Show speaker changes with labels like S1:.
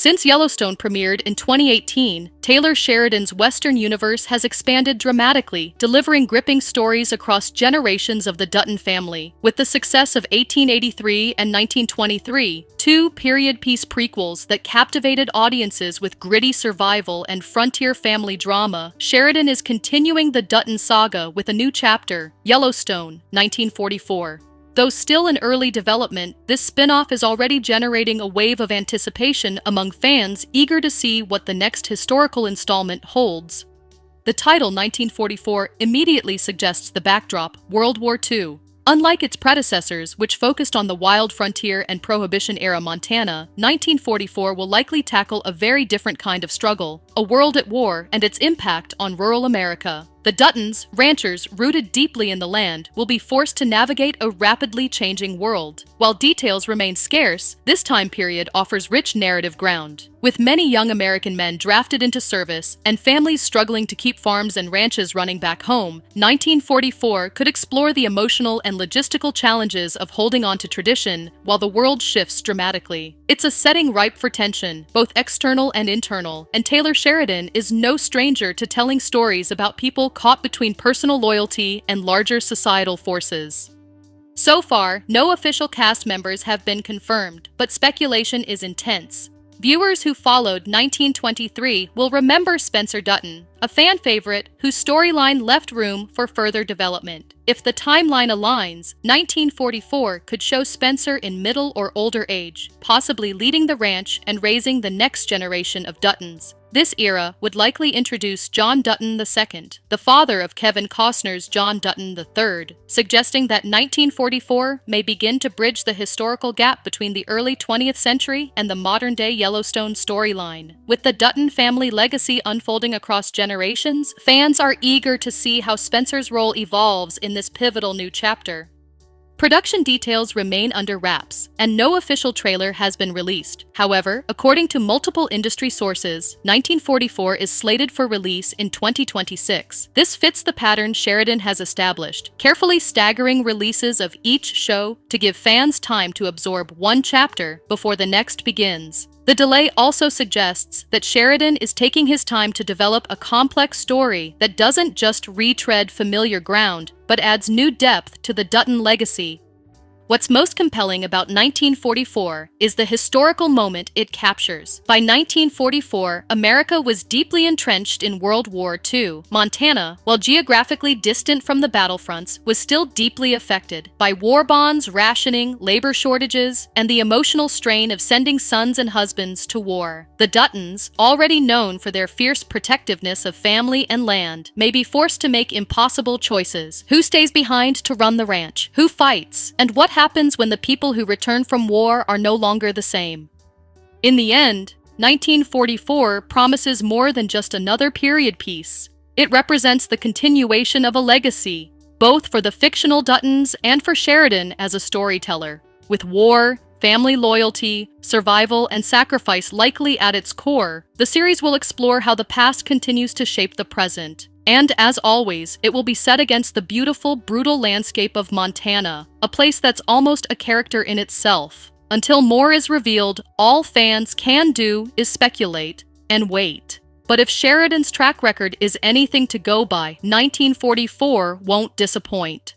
S1: Since Yellowstone premiered in 2018, Taylor Sheridan's Western universe has expanded dramatically, delivering gripping stories across generations of the Dutton family. With the success of 1883 and 1923, two period-piece prequels that captivated audiences with gritty survival and frontier family drama, Sheridan is continuing the Dutton saga with a new chapter, Yellowstone, 1944. Though still in early development, this spin-off is already generating a wave of anticipation among fans eager to see what the next historical installment holds. The title 1944 immediately suggests the backdrop, World War II. Unlike its predecessors, which focused on the wild frontier and Prohibition-era Montana, 1944 will likely tackle a very different kind of struggle, a world at war and its impact on rural America. The Duttons, ranchers rooted deeply in the land, will be forced to navigate a rapidly changing world. While details remain scarce, this time period offers rich narrative ground. With many young American men drafted into service and families struggling to keep farms and ranches running back home, 1944 could explore the emotional and logistical challenges of holding on to tradition while the world shifts dramatically. It's a setting ripe for tension, both external and internal, and Taylor Sheridan is no stranger to telling stories about people caught between personal loyalty and larger societal forces. So far, no official cast members have been confirmed, but speculation is intense. Viewers who followed 1923 will remember Spencer Dutton, a fan favorite whose storyline left room for further development. If the timeline aligns, 1944 could show Spencer in middle or older age, possibly leading the ranch and raising the next generation of Duttons. This era would likely introduce John Dutton II, the father of Kevin Costner's John Dutton III, suggesting that 1944 may begin to bridge the historical gap between the early 20th century and the modern-day Yellowstone storyline. With the Dutton family legacy unfolding across generations, fans are eager to see how Spencer's role evolves in this pivotal new chapter. Production details remain under wraps, and no official trailer has been released. However, according to multiple industry sources, 1944 is slated for release in 2026. This fits the pattern Sheridan has established, carefully staggering releases of each show to give fans time to absorb one chapter before the next begins. The delay also suggests that Sheridan is taking his time to develop a complex story that doesn't just retread familiar ground, but adds new depth to the Dutton legacy. What's most compelling about 1944 is the historical moment it captures. By 1944, America was deeply entrenched in World War II. Montana, while geographically distant from the battlefronts, was still deeply affected by war bonds, rationing, labor shortages, and the emotional strain of sending sons and husbands to war. The Duttons, already known for their fierce protectiveness of family and land, may be forced to make impossible choices. Who stays behind to run the ranch? Who fights? And what happens when the people who return from war are no longer the same? In the end, 1944 promises more than just another period piece. It represents the continuation of a legacy, both for the fictional Duttons and for Sheridan as a storyteller. With war, family loyalty, survival, and sacrifice likely at its core, the series will explore how the past continues to shape the present. And as always, it will be set against the beautiful, brutal landscape of Montana, a place that's almost a character in itself. Until more is revealed, all fans can do is speculate and wait. But if Sheridan's track record is anything to go by, 1944 won't disappoint.